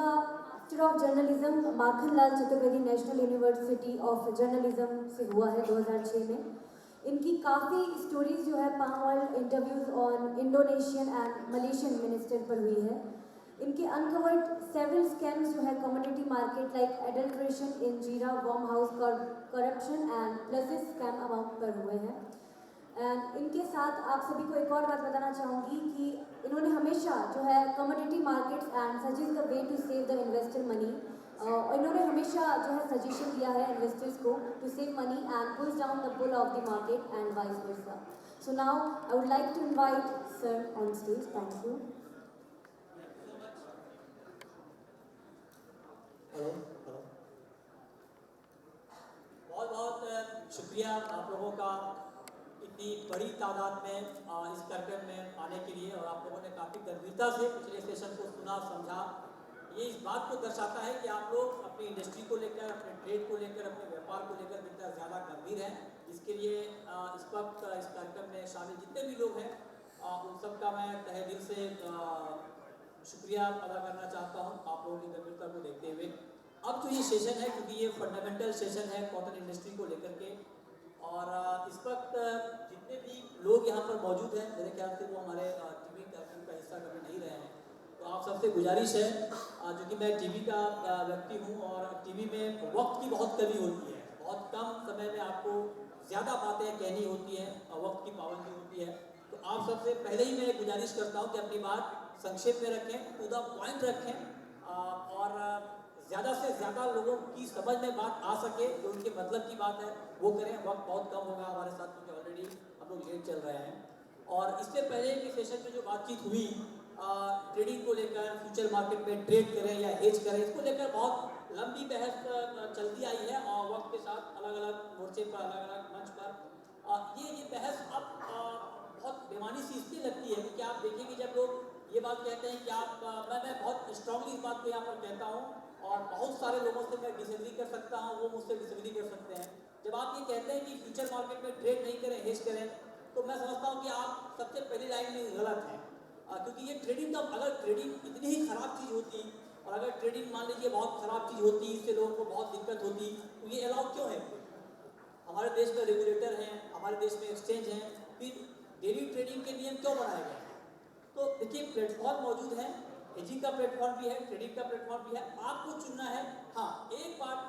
इनका master of journalism Makhanlal Chaturvedi national university of journalism से हुआ है 2006 में। इनकी काफ़ी स्टोरीज जो है palm oil interviews on Indonesian and Malaysian minister पर हुई है। इनके अनकवर्ड सेवरल स्कैम्स जो है community market like adulteration in jeera warehouse corruption and pulses scam amount पर हुए हैं। एंड इनके साथ आप सभी को एक और बात बताना चाहूँगी कि इन्होंने हमेशा जो है commodity markets and suggest the way to save the investor money. इन्होंने हमेशा जो है सजेशन दिया है इन्वेस्टर्स को to save money and push down the pull of the market and vice versa. So now I would like to invite sir on stage. Thank you. Hello hello, बहुत बहुत शुक्रिया आप लोगों का इतनी बड़ी तादाद में इस कार्यक्रम में आने के लिए, और आप लोगों ने काफ़ी गंभीरता से पिछले सेशन को सुना समझा। ये इस बात को दर्शाता है कि आप लोग अपनी इंडस्ट्री को लेकर, अपने ट्रेड को लेकर, अपने व्यापार को लेकर कितना ज़्यादा गंभीर हैं। इसके लिए इस वक्त इस कार्यक्रम में शामिल जितने भी लोग हैं उन सब का मैं तहे दिल से शुक्रिया अदा करना चाहता हूँ आप लोगों की गंभीरता को देखते हुए। अब जो ये सेशन है, क्योंकि ये फंडामेंटल सेशन है कॉटन इंडस्ट्री को लेकर के, और इस वक्त जितने भी लोग यहाँ पर मौजूद हैं, मेरे ख्याल से वो हमारे टीवी कार्यक्रम का हिस्सा कभी नहीं रहे हैं, तो आप सबसे गुजारिश है, जो कि मैं टीवी का व्यक्ति हूँ और टीवी में वक्त की बहुत कमी होती है, बहुत कम समय में आपको ज़्यादा बातें कहनी होती हैं, वक्त की पाबंदी होती है। तो आप सबसे पहले ही मैं गुजारिश करता हूँ कि अपनी बात संक्षेप में रखें, टू द पॉइंट रखें, और ज़्यादा से ज़्यादा लोगों की समझ में बात आ सके, जो उनके मतलब की बात है वो करें। वक्त बहुत कम होगा हमारे साथ, क्योंकि ऑलरेडी हम लोग लेट चल रहे हैं। और इससे पहले के सेशन में जो बातचीत हुई ट्रेडिंग को लेकर, फ्यूचर मार्केट में ट्रेड करें या हेज करें, इसको लेकर बहुत लंबी बहस चलती आई है, और वक्त के साथ अलग अलग मोर्चे पर, अलग अलग मंच पर ये बहस अब बहुत बेमानी सी इसलिए लगती है क्योंकि आप देखेंगे जब लोग ये बात कहते हैं कि आप मैं बहुत स्ट्रांगली इस बात को यहाँ पर कहता हूँ, और बहुत सारे लोगों से मैं डिसएग्री कर सकता हूँ, वो मुझसे डिसएग्री कर सकते हैं। जब आप ये कहते हैं कि फ्यूचर मार्केट में ट्रेड नहीं करें, हेज करें, तो मैं समझता हूँ कि आप सबसे पहली लाइन में गलत हैं, क्योंकि ये ट्रेडिंग का, अगर ट्रेडिंग इतनी ही खराब चीज़ होती, और अगर ट्रेडिंग मान लीजिए बहुत खराब चीज़ होती, इससे लोगों को बहुत दिक्कत होती, तो ये अलाउ क्यों है? हमारे देश में रेगुलेटर हैं, हमारे देश में एक्सचेंज हैं, फिर डेली ट्रेडिंग के नियम क्यों बनाए गए हैं? तो देखिए, प्लेटफॉर्म मौजूद है, हेजिंग का प्लेटफॉर्म भी है, ट्रेडिंग का प्लेटफॉर्म भी है, आपको चुनना है। हाँ, एक बात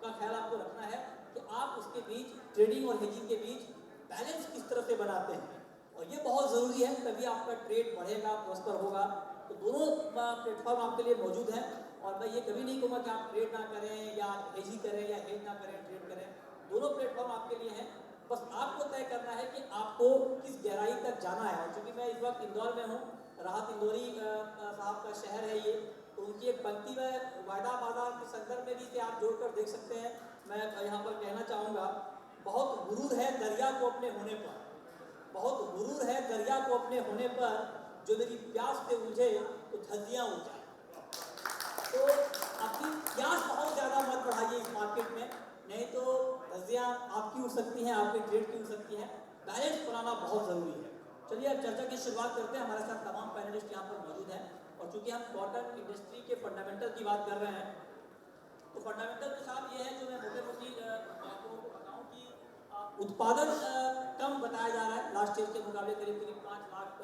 का ख्याल आपको रखना है कि आप उसके बीच, ट्रेडिंग और हेजिंग के बीच बैलेंस किस तरह से बनाते हैं, और ये बहुत ज़रूरी है, तभी आपका ट्रेड बढ़ेगा, प्रॉस्पर होगा। तो दोनों प्लेटफॉर्म आपके लिए मौजूद हैं, और मैं ये कभी नहीं कहूँगा कि आप ट्रेड ना करें या हेजिंग करें या हेज ना करें, ट्रेड करें। दोनों प्लेटफॉर्म आपके लिए हैं, बस आपको तय करना है कि आपको किस गहराई तक जाना है। और चूँकि मैं इस वक्त इंदौर में हूँ, राहत इंदौरी साहब का शहर है ये, तो उनकी एक पंक्ति में वायदा बाजार के संदर्भ में भी इसे आप जोड़कर देख सकते हैं। मैं यहाँ पर कहना चाहूँगा, बहुत गुरूर है दरिया को अपने होने पर, बहुत गुरूर है दरिया को अपने होने पर, जो मेरी प्यास से उलझे तो धज्जियाँ उड़ जाए। तो अपनी प्यास बहुत ज़्यादा मत बढ़ाइए इस मार्केट में, नहीं तो धज्जियाँ आपकी उड़ सकती हैं, आपके ट्रेड की उड़ सकती हैं। बैलेंस बनाना बहुत ज़रूरी है। चलिए अब चर्चा की शुरुआत करते हैं। हमारे साथ तमाम पैनलिस्ट यहाँ पर मौजूद हैं, और चूंकि हम कॉटन इंडस्ट्री के फंडामेंटल की बात कर रहे हैं, तो फंडामेंटल तो साहब ये है, जो मैं मोटे मोटी आप लोगों को बताऊँ कि उत्पादन कम बताया जा रहा है, लास्ट ईयर के मुकाबले करीब करीब 5 लाख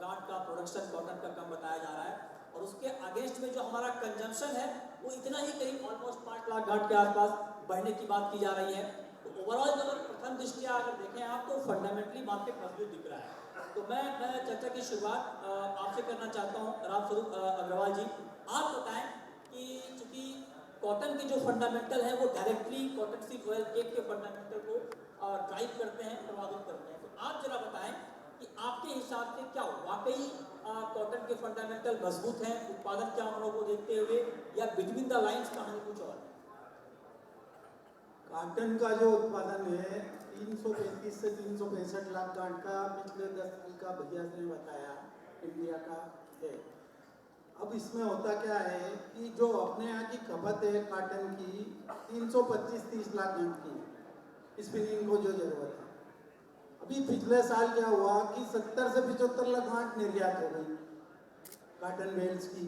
गांठ का प्रोडक्शन कॉटन का कम बताया जा रहा है, और उसके अगेंस्ट में जो हमारा कंजम्पशन है वो इतना ही, करीब ऑलमोस्ट 5 लाख गांठ के आसपास बढ़ने की बात की जा रही है। तो ओवरऑल अगर प्रथम दृष्टिया अगर देखें आप, तो फंडामेंटली मार्केट मजबूत दिख रहा है। तो मैं चर्चा की शुरुआत आपसे करना चाहता हूँ, रामस्वरूप अग्रवाल जी। आप बताएं कि चूंकि कॉटन के जो फंडामेंटल है वो directly cotton seed oil cake के फंडामेंटल को ड्राइव करते हैं, प्रभावित करते हैं, तो आप जरा बताएं कि आपके हिसाब से क्या वाकई कॉटन के फंडामेंटल मजबूत हैं उत्पादन के आंकड़ों को देखते हुए, या बिटवीन द लाइंस कहानी कुछ और है? कॉटन का जो उत्पादन है 335 से 365 लाख गांठ का पिछले 10 साल का भैया ने बताया इंडिया का है। अब इसमें होता क्या है कि जो अपने यहाँ की खपत है कॉटन की 325-30 लाख गांठ की स्पिनिंग को जो जरूरत है। अभी पिछले साल क्या हुआ कि 70 से 75 लाख गांठ निर्यात हो गई कॉटन बेल्स की,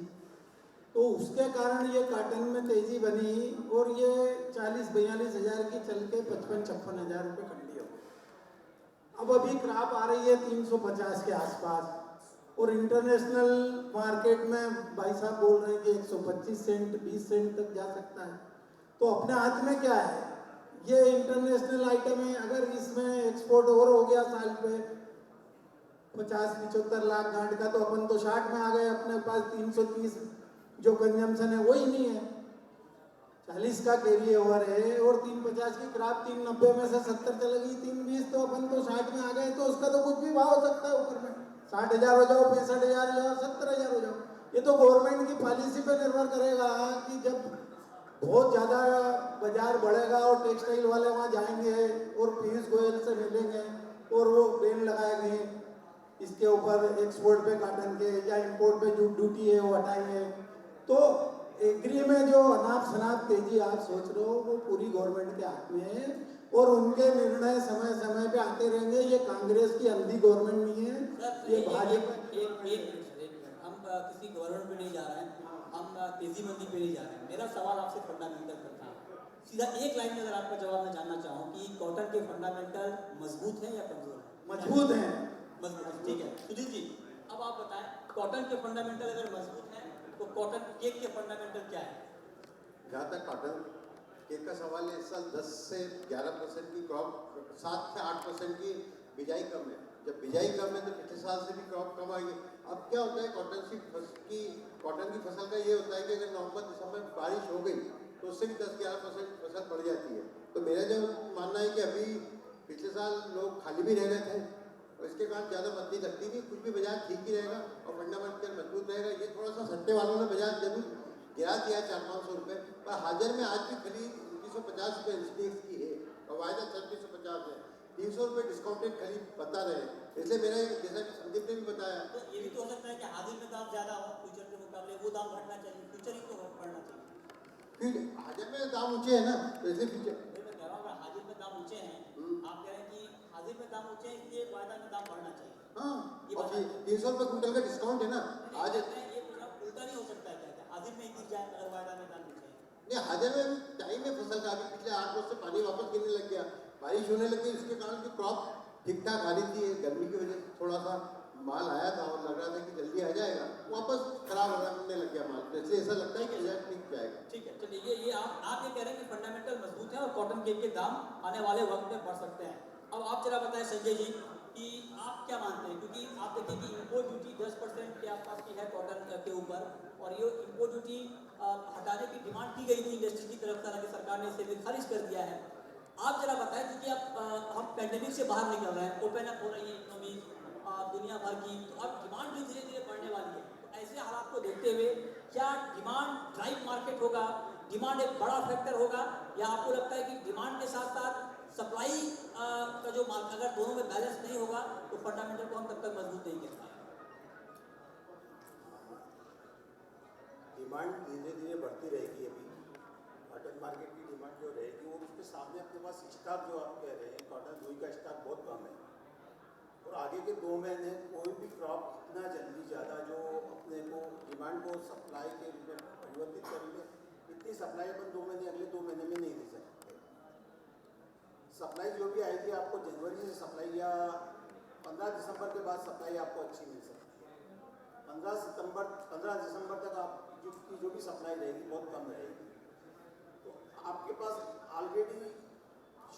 तो उसके कारण ये कॉटन में तेजी बनी और ये 40-42 हज़ार की चल के 55-56 हज़ार रुपये खंडी हो गई। अब अभी क्रॉप आ रही है 350 के आसपास और इंटरनेशनल मार्केट में भाई साहब बोल रहे हैं कि 125 सेंट 20 सेंट तक जा सकता है। तो अपने हाथ में क्या है, ये इंटरनेशनल आइटम है। अगर इसमें एक्सपोर्ट और हो गया साल पे 50-75 लाख गांठ का, तो अपन तो 60 में आ गए। अपने पास 330 जो कंजम्पशन है वही नहीं है, 40 का कैरी ओवर है और 350 की क्रॉप 390 में से 70 चलेगी, 320, तो अपन तो 60 में आ गए। तो उसका तो कुछ भी भाव हो सकता है, ऊपर में 60,000 हो जाओ, 65,000 हो जाओ, 70,000 हो जाओ। ये तो गवर्नमेंट की पॉलिसी पे निर्भर करेगा कि जब बहुत ज़्यादा बाजार बढ़ेगा और टेक्सटाइल वाले वहाँ जाएंगे और पीयूष गोयल से मिलेंगे और वो बैन लगाएंगे इसके ऊपर, एक्सपोर्ट पे कॉटन के या इंपोर्ट पे जो ड्यूटी है वो हटाएंगे। तो एग्री में जो अनाप शनाप तेजी आप सोच रहे हो वो पूरी गवर्नमेंट के हाथ में है और उनके निर्णय समय समय पे आते रहेंगे। ये कांग्रेस की अंधी गवर्नमेंट नहीं है, ये भाजपा की हम किसी गवर्नमेंट पे नहीं जा रहे हैं, हम तेजी मंदी पे नहीं जा रहे हैं। मेरा सवाल आपसे फंडामेंटल पर था, सीधा एक लाइन में अगर आपका जवाब मैं जानना चाहूँ कि कॉटन के फंडामेंटल मजबूत हैं या कमजोर हैं? मजबूत हैं। मजबूत, ठीक है। सुधीर जी, अब आप बताएं, कॉटन के फंडामेंटल अगर मजबूत हैं तो कॉटन केक के फंडामेंटल क्या है? जहाँ तक कॉटन केक का सवाल है, इस साल 10 से 11% की क्रॉप, 7 से 8% की बिजाई कम है। जब बिजाई कम है तो पिछले साल से भी क्रॉप कम आएगी। अब क्या होता है, कॉटन की फसल का ये होता है कि अगर नवंबर दिसंबर में बारिश हो गई तो उससे भी 10-11% फसल बढ़ जाती है। तो मेरा जो मानना है कि अभी पिछले साल लोग खाली भी रह गए थे और इसके कारण ज़्यादा मंदी लगती नहीं, कुछ भी बाजार ठीक ही रहेगा और फंडामेंटल मजबूत रहेगा। ये थोड़ा सा सट्टे वालों ने बाजार जरूर गिरा दिया 400-500 रुपये, पर हाजिर में आज भी खरीद 1950 रुपये एसडीएक्स की है और वायदा 3650 है। 300 रुपये डिस्काउंटेड खरीद बता रहे हैं। इसलिए मेरा जैसा कि संदीप ने भी बताया, तो ये भी तो हो सकता है कि हाजिर में दाम ज़्यादा हो फ्यूचर के मुकाबले, वो दाम घटना चाहिए, फ्यूचर ही तो बढ़ना चाहिए। फिर हाजिर में दाम ऊँचे है ना, तो इसलिए फ्यूचर मैं कह रहा हूँ अगर हाजिर में दाम ऊंचे हैं, आप कह रहे हैं कि हाजिर में दाम ऊंचे हैं इसलिए वायदा में दाम बढ़ना चाहिए। हाँ, ये और बात है। 300 रुपये कुंटल का डिस्काउंट है ना आज। मैं ये पूछ रहा हूँ, उल्टा नहीं हो सकता है क्या? हाजिर में ही गिर जाए अगर वायदा में दाम ऊंचे हैं? नहीं, हाजिर में टाइम है फसल का। अभी पिछले 8 वर्ष से पानी वापस गिरने लग गया, बारिश होने लग गई, इसके कारण जो क्रॉप ठीक ठाक आ रही थी, गर्मी की वजह से थोड़ा सा माल आया था और लग रहा था कि जल्दी आ जाएगा, वापस खराब होने लग गया माल। तो इसलिए ऐसा लगता है कि रिजल्ट ठीक जाएगा। ठीक है, चलिए ये आप ये कह रहे हैं कि फंडामेंटल मजबूत है और कॉटन केक के दाम आने वाले वक्त में बढ़ सकते हैं। अब आप जरा बताएं संजय जी कि आप क्या मानते हैं, क्योंकि आप देखिए कि इम्पोर्ट ड्यूटी 10% के आसपास की है कॉटन के ऊपर, और ये इम्पोर्ट ड्यूटी हटाने की डिमांड की गई थी इंडस्ट्री की तरफ से, हालांकि सरकार ने इसे भी खारिज कर दिया है। आप जरा बताएं, क्योंकि आप हम पैंडेमिक से बाहर निकल रहे हैं, ओपन अप हो रही है इकोनॉमी दुनिया भर की, तो अब डिमांड भी धीरे धीरे बढ़ने वाली है। तो ऐसे हालात को देखते हुए क्या डिमांड ड्राइव मार्केट होगा, डिमांड एक बड़ा फैक्टर होगा, या आपको लगता है कि डिमांड के साथ साथ सप्लाई का जो मार्केट, अगर दोनों में बैलेंस नहीं होगा तो फंडामेंटल को हम तब तक मजबूत नहीं कर पाएंगे? डिमांड धीरे धीरे बढ़ती रहेगी। अभी कॉटन मार्केट की डिमांड जो रहेगी वो उसके सामने अपने पास स्टॉक जो आप कह रहे हैं, कॉटन रुई का स्टॉक बहुत कम है और आगे के 2 महीने कोई भी क्रॉप इतना जल्दी ज़्यादा जो अपने को डिमांड को सप्लाई के रूप में परिवर्तित करेंगे, इतनी सप्लाई अपन 2 महीने अगले 2 महीने में नहीं दे सकते। सप्लाई जो भी आएगी आपको जनवरी से सप्लाई या 15 दिसंबर के बाद सप्लाई आपको अच्छी मिल सकती है। 15 दिसंबर तक आप जो भी सप्लाई रहेगी बहुत कम रहेगी। तो आपके पास ऑलरेडी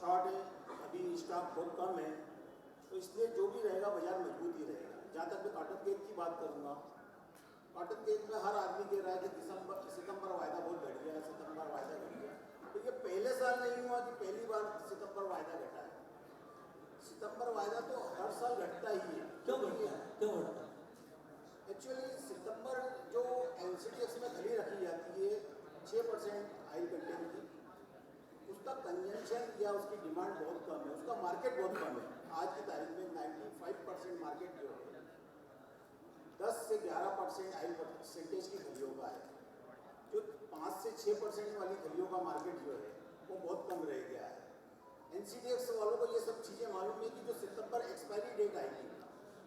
शॉर्ट है, अभी स्टॉक बहुत कम है, तो इसलिए जो भी रहेगा बाजार मजबूत ही रहेगा। जहाँ तक मैं कॉटन केक की बात करूँगा, कॉटन केक में हर आदमी कह रहा है कि सितंबर वायदा बहुत घट गया, सितंबर वायदा घट गया। तो ये पहले साल नहीं हुआ कि पहली बार सितंबर वायदा घटा है। सितंबर वायदा तो हर साल घटता ही है। क्यों घटता है? क्यों घटता है? एक्चुअली सितंबर जो एनसीडीएक्स में खली रखी जाती है 6% ऑयल कंटेंट की, उसका कंजम्पशन या उसकी डिमांड बहुत कम है, उसका मार्केट बहुत कम है। आज की तारीख में 95% मार्केट जो है 10 से 11% ऑयल परसेंटेज की खलियों का है। जो 5 से 6% वाली खलियों का मार्केट जो है वो बहुत कम रह गया है। एनसीडीएक्स वालों को ये सब चीज़ें मालूम है कि जो सितंबर एक्सपायरी डेट आएगी,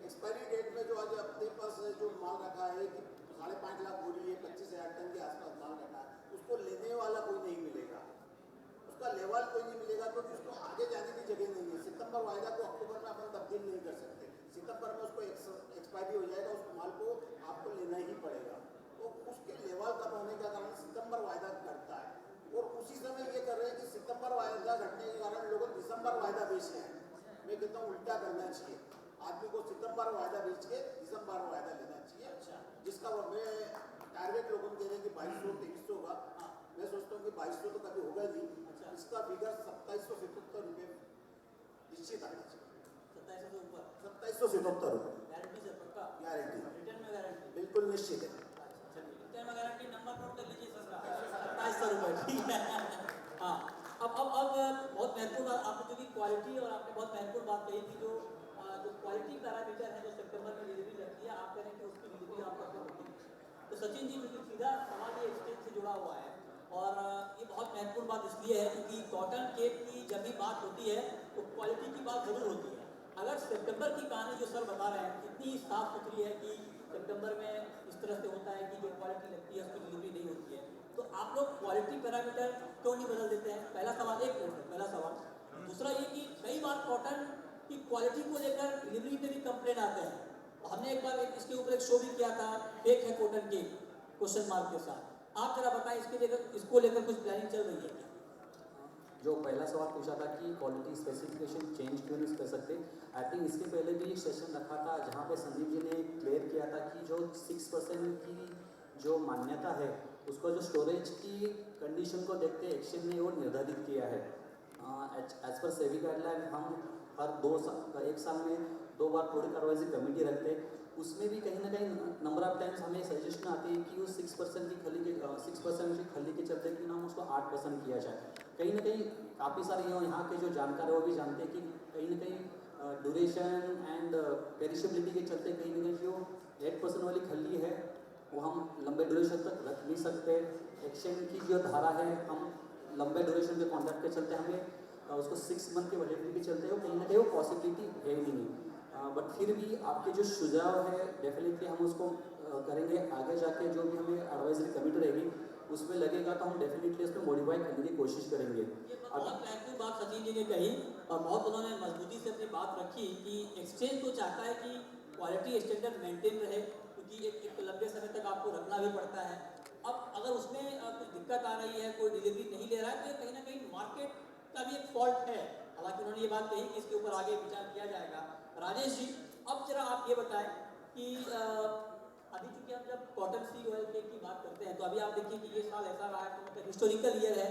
एक्सपायरी डेट में जो आज अपने पास जो माल रखा है कि 5.5 लाख बोरी है, 25,000 टन के आसपास उसका लेवल कोई नहीं मिलेगा क्योंकि उसको आगे जाने की जगह नहीं है। सितंबर वायदा को अक्टूबर में अपन तब्दील नहीं कर सकते। सितंबर में उसको एक्सपायरी हो जाएगा, उस माल को आपको लेना ही पड़ेगा। तो उसके लेवल कम होने के कारण सितंबर वायदा घटता है, और उसी समय ये कर रहे हैं कि सितंबर वायदा घटने के कारण लोग दिसंबर वायदा बेच रहे हैं। मैं कहता हूँ उल्टा करना चाहिए, आदमी को सितंबर वायदा बेच के दिसंबर वायदा लेना चाहिए। अच्छा, जिसका मैं टारगेट लोगों को कह रहे हैं कि 2200-2300 होगा। मैं सोचता हूँ कि 2200 तो कभी होगा नहीं। अच्छा। इसका फिगर 2777 रुपये निश्चित आना चाहिए। 2700 से ऊपर 2777 रुपये गारंटी से पक्का, गारंटी, रिटर्न में गारंटी। बिल्कुल निश्चित है। रिटर्न में गारंटी नंबर नोट कर लीजिए सर, 2700 रुपये, ठीक है। हाँ, अब बहुत महत्वपूर्ण बात आपने जो कि क्वालिटी, और आपने बहुत महत्वपूर्ण बात कही कि जो क्वालिटी पैरामीटर है जो सितंबर में डिलीवरी लगती है, आप कह रहे हैं कि उसकी डिलीवरी आप तक होती है। तो सचिन जी, क्योंकि सीधा सवाल ये एक्सचेंज से जुड़ा हुआ है, और ये बहुत महत्वपूर्ण बात इसलिए है क्योंकि कॉटन केक की जब भी बात होती है तो क्वालिटी की बात जरूर होती है। अगर सितंबर की कहानी जो सर बता रहे हैं इतनी साफ सुथरी है कि सितंबर में इस तरह से होता है कि जो क्वालिटी लगती है उसकी डिलीवरी नहीं होती है, तो आप लोग क्वालिटी पैरामीटर क्यों नहीं बदल देते हैं? पहला सवाल, एक मिनट, पहला सवाल। दूसरा ये कि कई बार कॉटन की क्वालिटी को लेकर डिलीवरी में भी कंप्लेन आते हैं। हमने एक बार इसके ऊपर एक शो भी किया था, फेक है कॉटन केक, क्वेश्चन मार्क के साथ। आप जरा बताएं इसको लेकर कुछ प्लानिंग चल रही है क्या? जो पहला सवाल पूछा था कि क्वालिटी स्पेसिफिकेशन चेंज क्यों नहीं कर सकते, आई थिंक इसके पहले भी एक सेशन रखा था जहाँ पे संदीप जी ने क्लियर किया था कि जो 6% की जो मान्यता है उसको जो स्टोरेज की कंडीशन को देखते एक्शन ने वो निर्धारित किया है। एज पर सेबी गाइडलाइन हम हर 1 साल में 2 बार प्रोडक्ट एडवाइजरी कमेटी रखते हैं। उसमें भी कहीं ना कहीं नंबर ऑफ टाइम्स हमें सजेशन आती है कि उस 6% की खली के चलते कि ना उसको 8% किया जाए। कहीं ना कहीं काफ़ी सारे यहाँ के जो जानकार है वो भी जानते हैं कि कहीं ना कहीं ड्यूरेशन एंड पेरिशेबिलिटी के चलते कहीं ना कहीं जो 8% वाली खली है वो हम लंबे ड्यूरेशन तक रख नहीं सकते। एक्सचेंज की जो धारा है, हम लंबे ड्यूरेशन के कॉन्ट्रैक्ट के चलते हमें उसको 6 मंथ के वैलिडिटी के चलते हो कहीं ना कहीं वो पॉसिबिलिटी है ही नहीं। बट फिर भी आपके जो सुझाव है डेफिनेटली हम उसको करेंगे। आगे जाके जो भी हमें एडवाइजरी कमेटी रहेगी उसमें लगेगा तो हम डेफिनेटली उसमें मॉडिफाई करने की कोशिश करेंगे। ये बहुत महत्वपूर्ण बात सचिन जी ने कही, और बहुत उन्होंने मजबूती से अपनी बात रखी कि एक्सचेंज तो चाहता है कि क्वालिटी स्टैंडर्ड मेंटेन रहे, क्योंकि एक लंबे समय तक आपको रखना भी पड़ता है। अब अगर उसमें कुछ दिक्कत आ रही है, कोई डिलीवरी नहीं ले रहा है, तो ये कहीं ना कहीं मार्केट का भी एक फॉल्ट है। हालांकि उन्होंने ये बात कही कि इसके ऊपर आगे विचार किया जाएगा। राजेश जी, अब जरा आप ये बताएं कि अभी चूंकि हम जब कॉटन सीड ऑयल केक की बात करते हैं तो अभी आप देखिए कि ये साल ऐसा रहा है, तो मतलब हिस्टोरिकल ईयर है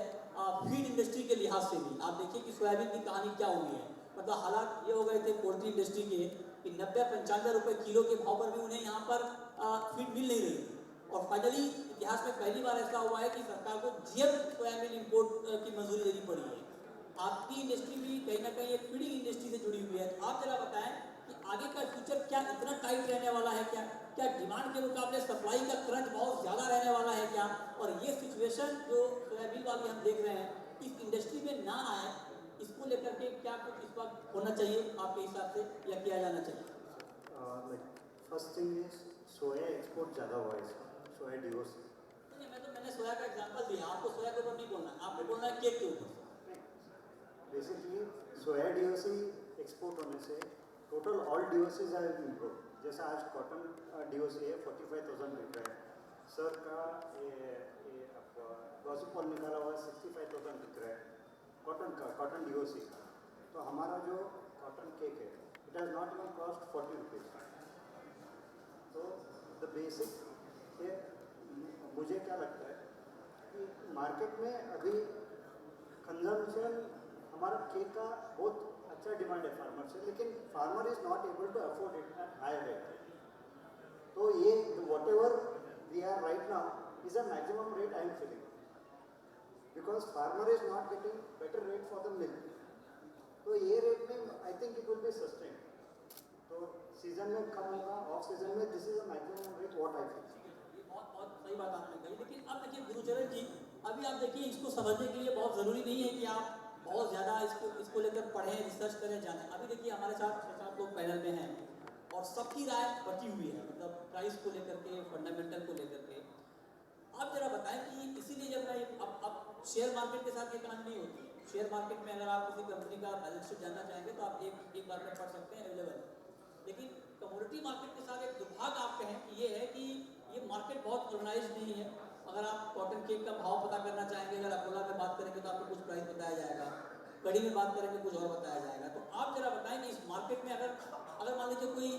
फीड इंडस्ट्री के लिहाज से भी। आप देखिए कि सोयाबीन की कहानी क्या हुई है, मतलब हालात ये हो गए थे पोल्ट्री इंडस्ट्री के कि 90-95 रुपये किलो के भाव पर भी उन्हें यहाँ पर फीड मिल नहीं रही थी। और फाइनली इतिहास में पहली बार ऐसा हुआ है कि सरकार को जीएम सोयाबीन इंपोर्ट की मंजूरी देनी पड़ी है। आपकी इंडस्ट्री भी कहीं ना कहीं एक फीडिंग इंडस्ट्री से जुड़ी हुई है। आप जरा बताएं कि आगे का फ्यूचर क्या इतना टाइट रहने वाला है क्या? क्या डिमांड के मुकाबले सप्लाई का क्रंच बहुत ज़्यादा रहने वाला है क्या? और ये सिचुएशन जो सोयाबीन वाली हम देख रहे हैं इस इंडस्ट्री में ना आए, इसको लेकर के क्या कुछ इस वक्त होना चाहिए आपके हिसाब से या किया जाना चाहिए? First thing is soya export ज़्यादा हुआ है इसका, सोया डीओसी। नहीं, मैंने सोया का एग्जांपल दिया, आपको सोया के ऊपर नहीं बोलना, आपको बोलना है केक के ऊपर। बेसिकली सोया डीओसी एक्सपोर्ट होने से टोटल ऑल डीओसीज आर इम्प्रूव। जैसा आज कॉटन डीओसी है 45,000 बिक रहा है, सर का गॉसिपॉल निकाला हुआ 65,000 बिक रहा है कॉटन का, कॉटन डीओसी का। तो हमारा जो कॉटन केक है it has not even cost 40 rupees. तो द बेसिक मुझे क्या लगता है कि मार्केट में अभी कंजम्पशन हमारा केक का बहुत अच्छा डिमांड है फार्मर से, लेकिन farmer is not able to afford it at high rate. तो ये whatever we are right now is a maximum rate I am feeling, because farmer is not getting better rate for the milk. तो ये rate में I think it will be sustain. तो season में कम होगा, off season में this is a maximum rate what I think. बहुत सही बात आपने कही, लेकिन अब देखिए गुरुचरण जी, अभी आप देखिए इसको समझने के लिए बहुत ज़रूरी नहीं है कि आप बहुत ज़्यादा इसको लेकर पढ़ें, रिसर्च करें, जानें। अभी देखिए हमारे साथ 6-7 लोग पैनल में हैं और सबकी राय बटी हुई है, मतलब प्राइस को लेकर के, फंडामेंटल को लेकर के। आप जरा बताएं कि इसीलिए जब मैं अब शेयर मार्केट के साथ ये कहानी नहीं होती है, शेयर मार्केट में अगर आप किसी कंपनी का बैलेंस शीट जानना चाहेंगे तो आप एक बार में पढ़ सकते हैं, अवेलेबल है। लेकिन कमोडिटी मार्केट के साथ एक दुर्भाग्य आप कहें कि ये है कि ये मार्केट बहुत ऑर्गेनाइज नहीं है। अगर आप कॉटन केक का भाव पता करना चाहेंगे, अगर अकोला में बात करेंगे तो आपको कुछ प्राइस बताया जाएगा, कड़ी में बात करेंगे कुछ और बताया जाएगा। तो आप जरा बताएं कि इस मार्केट में अगर मान लीजिए कोई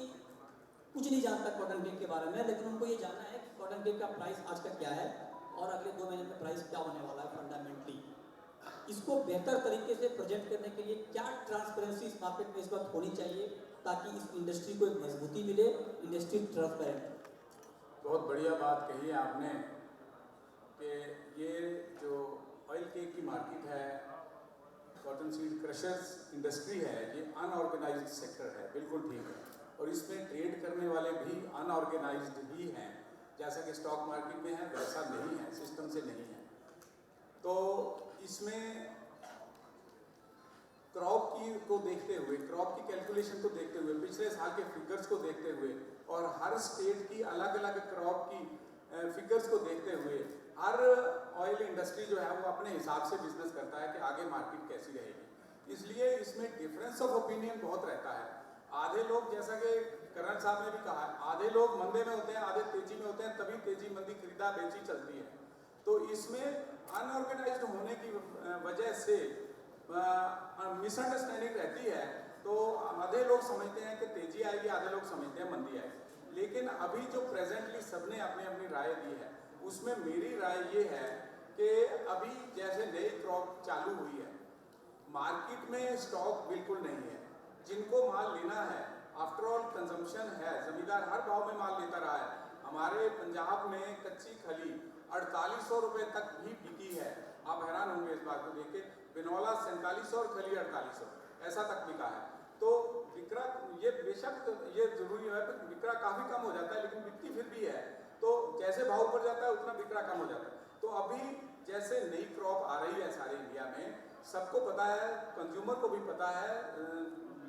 कुछ नहीं जानता कॉटन केक के बारे में, लेकिन उनको ये जानना है कि कॉटन केक का प्राइस आज का क्या है और अगले 2 महीने में प्राइस क्या होने वाला है फंडामेंटली, इसको बेहतर तरीके से प्रेजेंट करने के लिए क्या ट्रांसपेरेंसी इस मार्केट में इस वक्त होनी चाहिए ताकि इस इंडस्ट्री को एक मजबूती मिले, इंडस्ट्री ट्रांसपेरेंट। बहुत बढ़िया बात कही है आपने कि ये जो ऑयल केक की मार्केट है, कॉटन सीड क्रशर्स इंडस्ट्री है, ये अनऑर्गेनाइज्ड सेक्टर है, बिल्कुल ठीक है। और इसमें ट्रेड करने वाले भी अनऑर्गेनाइज्ड ही हैं, जैसा कि स्टॉक मार्केट में है वैसा नहीं है, सिस्टम से नहीं है। तो इसमें क्रॉप को देखते हुए, क्रॉप की कैलकुलेशन को देखते हुए, पिछले साल के फिगर्स को देखते हुए और हर स्टेट की अलग अलग क्रॉप की फिगर्स को देखते हुए हर ऑयल इंडस्ट्री जो है वो अपने हिसाब से बिजनेस करता है कि आगे मार्केट कैसी रहेगी। इसलिए इसमें डिफरेंस ऑफ ओपिनियन बहुत रहता है। आधे लोग, जैसा कि करण साहब ने भी कहा है, आधे लोग मंदे में होते हैं, आधे तेजी में होते हैं, तभी तेजी मंदी खरीदा बेची चलती है। तो इसमें अनऑर्गेनाइज्ड होने की वजह से मिसअंडरस्टैंडिंग रहती है। तो आधे लोग समझते हैं कि तेजी आएगी, आधे लोग समझते हैं मंदी आएगी। लेकिन अभी जो प्रेजेंटली सबने अपनी अपनी राय दी है, उसमें मेरी राय ये है कि अभी जैसे नई क्रॉप चालू हुई है, मार्केट में स्टॉक बिल्कुल नहीं है। जिनको माल लेना है, आफ्टर ऑल कंजम्पशन है, जमींदार हर भाव में माल लेता रहा है। हमारे पंजाब में कच्ची खली 4800 रुपये तक भी बिकी है। आप हैरान होंगे इस बात को देख के। बिनौला 4700 और खली 4800 ऐसा तक बिका है। तो विक्रा, ये बेशक ये जरूरी है कि विक्रा काफ़ी कम हो जाता है, लेकिन बिकती फिर भी है। तो जैसे भाव ऊपर जाता है उतना विक्रा कम हो जाता है। तो अभी जैसे नई क्रॉप आ रही है सारे इंडिया में, सबको पता है, कंज्यूमर को भी पता है,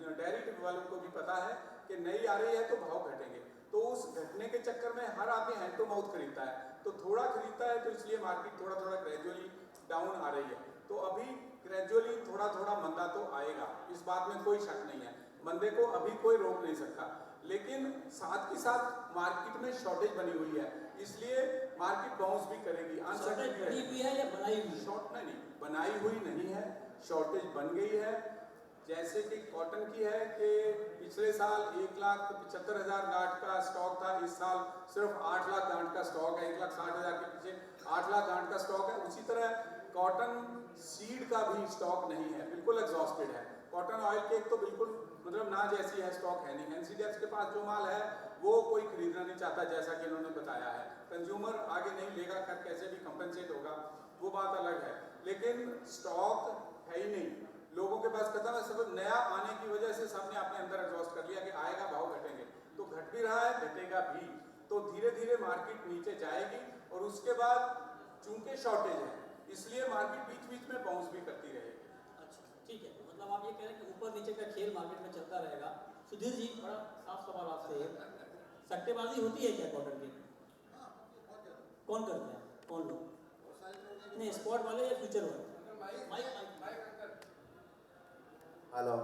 डेयरी वालों को भी पता है कि नई आ रही है तो भाव घटेंगे। तो उस घटने के चक्कर में हर आदमी हैंड टू माउथ खरीदता है, तो थोड़ा खरीदता है, तो इसलिए मार्केट थोड़ा थोड़ा ग्रेजुअली डाउन आ रही है। तो अभी ग्रेजुअली थोड़ा थोड़ा मंदा तो आएगा, इस बात में कोई शक नहीं है। मंदे को अभी कोई रोक नहीं सकता, लेकिन साथ के साथ मार्केट में शॉर्टेज बनी हुई है, इसलिए मार्केट बाउंस भी करेगी। शॉर्टेज बनी हुई है या बनाई हुई? शॉर्ट नहीं, बनाई हुई नहीं है, शॉर्टेज बन गई है। जैसे कि कॉटन की है कि पिछले साल 1,75,000 गांठ का स्टॉक था, इस साल सिर्फ 8 लाख गांठ का स्टॉक है। 1,60,000 के पीछे 8 लाख गांठ का स्टॉक है। उसी तरह कॉटन सीड का भी स्टॉक नहीं है, बिल्कुल एग्जॉस्टेड है। कॉटन ऑयल केक तो बिल्कुल मतलब ना जैसी है, स्टॉक है नहीं। एनसीडीएक्स के पास जो माल है वो कोई खरीदना नहीं चाहता, जैसा कि इन्होंने बताया है। कंज्यूमर आगे नहीं लेगा, कर कैसे भी कंपनसेट होगा, वो बात अलग है। लेकिन स्टॉक है ही नहीं, लोगों के पास खत्म है। सब नया आने की वजह से सबने अपने अंदर एग्जॉस्ट कर लिया कि आएगा, भाव घटेंगे, तो घट भी रहा है, घटेगा भी। तो धीरे धीरे मार्केट नीचे जाएगी और उसके बाद चूंकि शॉर्टेज है, इसलिए मार्केट बीच बीच में बाउंस भी करती रहेगी। अच्छा, ठीक है। मतलब आप ये कह रहे हैं कि ऊपर नीचे का खेल मार्केट में चलता रहेगा। सुधीर जी, बड़ा साफ सवाल आपसे, सट्टेबाजी होती है क्या कॉटन की? कौन करते हैं, कौन लोग? नहीं, स्पॉट वाले या फ्यूचर वाले? हेलो,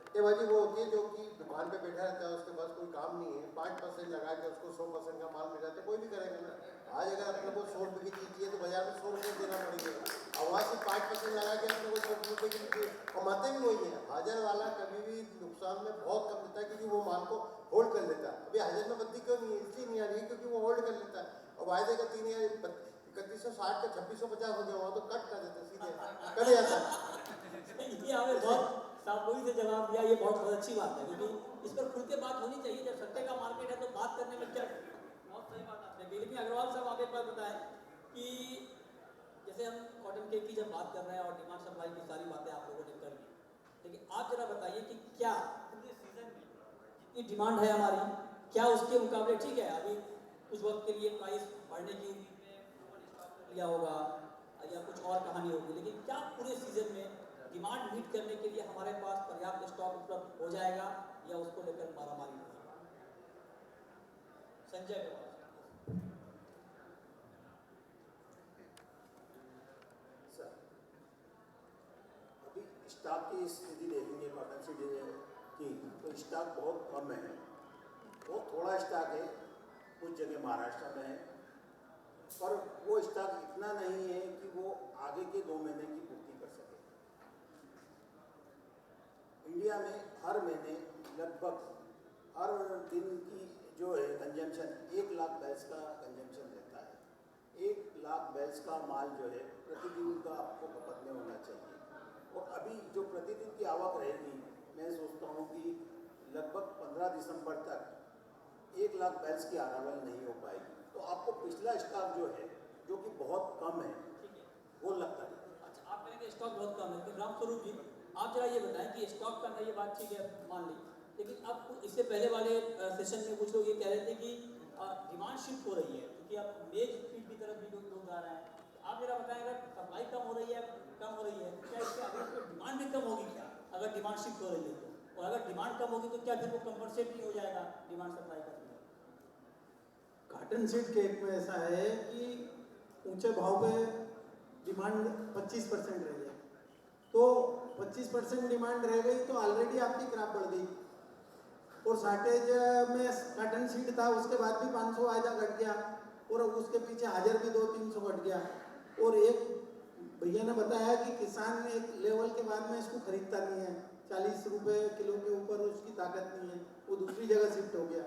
सट्टेबाजी वो होती है जो कि दुकान पे बैठा रहता है, उसके पास कोई काम नहीं है, 5% लगा के उसको 100% का माल मिल जाता है, कोई भी करेगा ना। आज अगर अपने को 100 रुपये की चीज़ चाहिए तो बाजार में 100 रुपये देना पड़ेगा, और वहाँ से 5% लगा के अपने को 100 रुपये की चीज़ कमाते भी वही है। हाजिर वाला कभी भी नुकसान में बहुत कम देता है, क्योंकि वो माल को होल्ड कर लेता है। अभी हाजिर में बत्ती क्यों नहीं है? इसलिए नहीं आ रही है क्योंकि वो होल्ड कर लेता है। और वायदे का 3160 का 2650 हो गया, वहाँ तो कट कर देते सीधे, कट जाता है। ये हमें बहुत सावधानी से जवाब दिया, ये बहुत अच्छी बात है, क्योंकि इस पर खुल के बात होनी चाहिए। जब सट्टे का मार्केट है तो बात करने में क्या, बहुत सही बात आपने कही। लेकिन अग्रवाल साहब, आप एक बात बताएं कि जैसे हम कॉटन केक की जब बात कर रहे हैं और डिमांड सप्लाई की सारी बातें आप लोगों ने कर दी, लेकिन आप जरा बताइए कि क्या पूरे सीजन में जितनी डिमांड है हमारी, क्या उसके मुकाबले ठीक है अभी कुछ वक्त के लिए प्राइस बढ़ने की उम्मीद में लोगों ने स्टॉक कर लिया होगा या कुछ और कहानी होगी, लेकिन क्या पूरे सीजन में डिमांड मीट करने के लिए हमारे पास पर्याप्त स्टॉक उपलब्ध हो जाएगा या उसको लेकर मारामारी होगी? संजय सर, स्टॉक की स्थिति देखेंगे कॉटन सीड की, तो स्टॉक बहुत कम है, बहुत थोड़ा स्टॉक है, कुछ जगह महाराष्ट्र में है, पर वो स्टॉक इतना नहीं है कि वो आगे के 2 महीने की पूर्ति कर सके। इंडिया में हर महीने लगभग हर दिन की जो है कंजम्पशन 1 लाख बैल्स का कंजम्पशन रहता है। 1 लाख बैल्स का माल जो है प्रतिदिन का आपको खपत में होना चाहिए, और अभी जो प्रतिदिन की आवक रहेगी, मैं सोचता हूँ कि लगभग 15 दिसंबर तक 1 लाख बैल्स की अरावल नहीं हो पाएगी। तो आपको पिछला स्टॉक जो है, जो कि बहुत कम है, वो लगता है। अच्छा, आप कहेंगे स्टॉक बहुत कम है, तो रामस्वरूप जी आप जरा ये बताएं कि स्टॉक कम है, ये बात ठीक है, मान ली, लेकिन अब इससे पहले वाले सेशन में कुछ लोग ये कह रहे थे कि डिमांड शिफ्ट हो रही है, क्योंकि अब मेज फीड की तरफ भी लोग जा रहे हैं। आप जरा बताएं, अगर सप्लाई कम हो रही है, क्या इससे अगर डिमांड भी कम होगी क्या, अगर डिमांड शिफ्ट हो रही है तो? और अगर डिमांड कम होगी तो क्या फिर वो कंपनसेट नहीं हो जाएगा डिमांड सप्लाई का? कॉटन सीड केक में ऐसा है कि ऊंचे भाव पे डिमांड 25% रह गया, तो 25% डिमांड रह गई तो ऑलरेडी आपकी क्रॉप बढ़ गई, और शार्टेज में कॉटन सीड था, उसके बाद भी 500 आधा घट गया, और उसके पीछे हाजिर भी 200-300 घट गया। और एक भैया ने बताया कि किसान एक लेवल के बाद में इसको खरीदता नहीं है, 40 रुपये किलो के ऊपर उसकी ताकत नहीं है, वो दूसरी जगह शिफ्ट हो गया,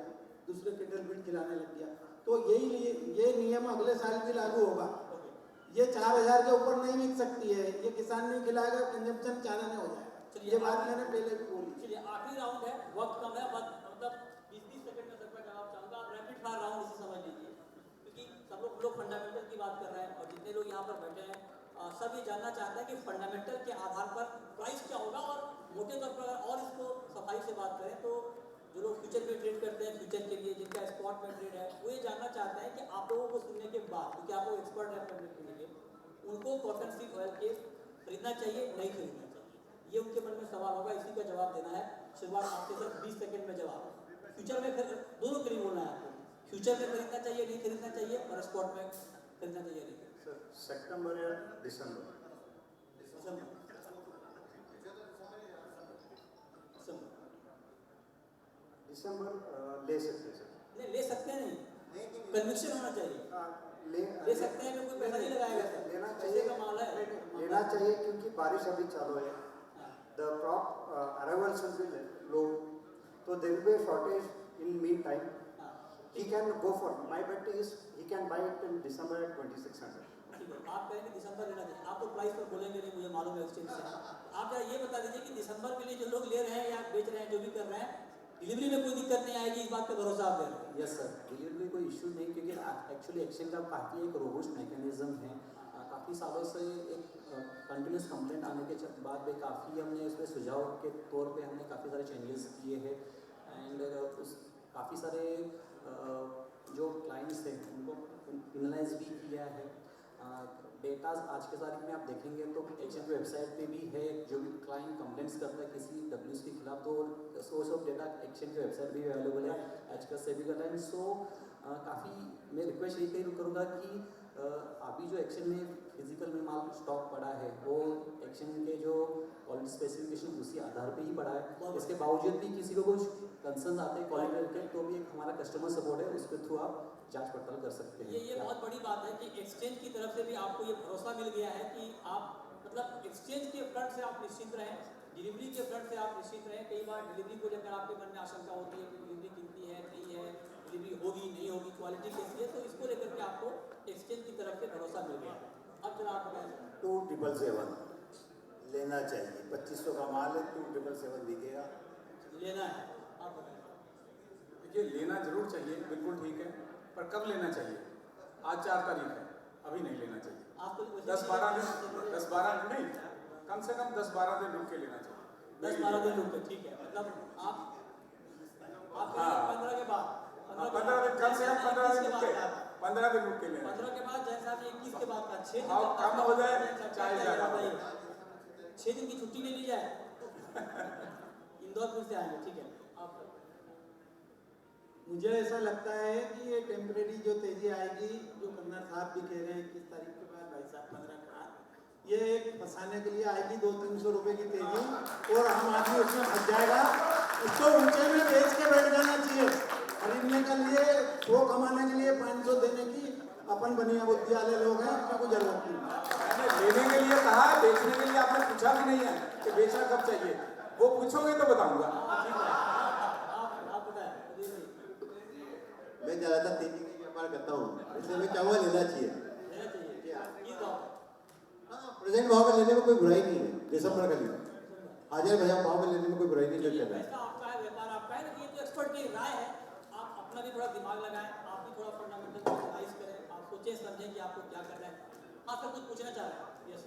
दूसरे केटल फीड खिलाने लग गया। तो ये नियम अगले साल भी लागू होगा। ये 4000 के ऊपर नहीं बिक सकती है, ये किसान नहीं खिलाएगा, कंजम्पशन 4 आने हो जाएगा। ये बात मैंने पहले भी बोली। चलिए, आखिरी राउंड है, वक्त कम है, मतलब 20-20 सेकंड में सबका जवाब चाहूँगा। आप रैपिड फायर राउंड इसे समझ लीजिए, क्योंकि सब लोग फंडामेंटल की बात कर रहे हैं, और जितने लोग यहाँ पर बैठे हैं सब ये जानना चाहते हैं कि फंडामेंटल के आधार पर प्राइस क्या होगा। और मोटे तौर पर और इसको सफाई से बात करें तो जो लोग फ्यूचर में ट्रेड करते हैं, फ्यूचर के लिए जिनका स्पॉट में ट्रेड है, वो ये जानना चाहते हैं कि आप लोगों को सुनने के बाद, क्योंकि आप लोग एक्सपर्ट हैं फंडामेंटल के लिए, उनको कॉटन सीड ऑयल के खरीदना चाहिए, नहीं खरीदना चाहिए, ये उनके मन में सवाल होगा। इसी का जवाब देना है। शुरुआत आपके सिर्फ 20 सेकंड में जवाब। फ्यूचर में दोनों के लिए बोलना है आपको, फ्यूचर में खरीदना चाहिए, नहीं खरीदना चाहिए, और स्पॉट में खरीदना चाहिए, नहीं। सर, सितंबर या दिसंबर? दिसंबर ले सकते हैं सर? नहीं ले सकते हैं, नहीं, कन्विक्शन होना चाहिए। ले सकते हैं, कोई पैसा नहीं लगाएगा सर, लेना पैसे चाहिए, का माल है, लेना चाहिए, क्योंकि बारिश अभी चालू है, the crop arrivals will be low, तो there will be shortage in mean time. He can go for, my bet is he can buy it in December at 2600. ठीक है, आप कहेंगे दिसंबर लेना चाहिए, आप तो प्राइस पर बोलेंगे नहीं, मुझे मालूम है एक्सचेंज से। आप जरा ये बता दीजिए कि दिसंबर के लिए जो लोग ले रहे हैं या बेच रहे हैं, जो भी कर रहे हैं, डिलीवरी में कोई दिक्कत नहीं आएगी, इस बात का भरोसा आप दे रहे हैं? यस सर, डिलीवरी में कोई इशू नहीं, क्योंकि एक्चुअली एक्सचेंज का काफ़ी एक रोबस्ट मैकेनिज्म है। काफ़ी सालों से एक कंटिन्यूस कंप्लेंट आने के बाद भी काफ़ी हमने इसमें सुझाव के तौर पे हमने काफ़ी सारे चेंजेस किए हैं, एंड उस काफ़ी सारे जो क्लाइंट्स थे उनको पिनलाइज भी किया है। डेटाज आज के तारीख में आप देखेंगे तो एक्सचेंज वेबसाइट पे भी है, जो भी क्लाइंट कंप्लेंट्स करता है किसी WS के खिलाफ, तो सोर्स ऑफ डेटा एक्सचेंज की वेबसाइट भी अवेलेबल है आज का सेबी का टाइम। सो काफ़ी मैं रिक्वेस्ट यही करूँगा कि अभी जो एक्सचेंज में फिजिकल में माल स्टॉक पड़ा है, वो एक्सचेंज के जो क्वालिटी स्पेसिफिकेशन उसी आधार पे ही पड़ा है। इसके बावजूद भी किसी को कुछ कंसर्न आते हैं क्वालिटी के, तो भी एक हमारा कस्टमर सपोर्ट है, उसके थ्रू आप जांच पड़ताल कर सकते हैं। ये बहुत बड़ी बात है कि एक्सचेंज की तरफ से भी आपको ये भरोसा मिल गया है कि आप मतलब एक्सचेंज के फ्रंट से आप निश्चिंत रहें, डिलीवरी के फ्रंट से आप निश्चिंत रहें। कई बार डिलीवरी को लेकर आपके मन में आशंका होती है कि डिलीवरी कीमती है, नहीं है, डिलीवरी होगी नहीं होगी, क्वालिटी कैसी है, तो इसको लेकर के आपको एक्सचेंज की तरफ से भरोसा मिल गया। अब जरा आप बताएं। 2777 लेना चाहिए, 2500 का माल है, 2777 बिकेगा, लेना है। आप बताएं। देखिए, लेना जरूर चाहिए, बिल्कुल ठीक है, पर कब लेना चाहिए? आज 4 तारीख है, अभी नहीं लेना चाहिए। आपको 10-12 दिन नहीं, कम से कम 10-12 दिन रुक के लेना चाहिए। 10-12 दिन रुक के, ठीक है, मतलब आप 15 के बाद, 15 दिन, कम से कम 15 दिन रुक के, 15 दिन रुक के लेना। 15 के बाद जैसा कि 21 के बाद का 6 दिन हाँ, कम हो जाए चाहे ज़्यादा हो। 6 दिन की छुट्टी ले ली जाए। इंदौर फिर से आएंगे, ठीक है। आप मुझे ऐसा लगता है कि ये टेम्परेरी जो तेजी आएगी, जो कन्नर साहब भी कह रहे हैं 21 तारीख के बाद, भाई साहब 15 के बाद, ये एक फंसाने के लिए आएगी 200-300 रुपए की तेजी और हम आदमी उसमें फंस जाएगा। उसको ऊंचे में बेच के बैठ जाना चाहिए। खरीदने के लिए 100 कमाने के लिए 500 देने की अपन बनिया बुद्धि वाले लोग हैं, अपने को जरूरत नहीं। मैंने लेने के लिए कहा, बेचने के लिए आपने पूछा भी नहीं है कि बेचना कब चाहिए। वो पूछोगे तो बताऊंगा। आप बताएं। मैं ज़्यादातर तेजी का व्यापार करता हूँ, इसलिए मैं चाहूँगा लेना चाहिए। लेना चाहिए किस भाव? हाँ, प्रेजेंट भाव में लेने में कोई बुराई नहीं है। दिसंबर का लिए हाजिर भैया भाव में लेने में कोई बुराई नहीं ये करना है। पैसा आपका है, व्यापार आपका है, लेकिन ये तो एक्सपर्ट की राय है। आप अपना भी थोड़ा दिमाग लगाएं, आप भी थोड़ा फंडामेंटल एनालाइज करें, आप सोचें समझें कि आपको क्या करना है। आपसे कुछ पूछना चाह रहे हैं? यस।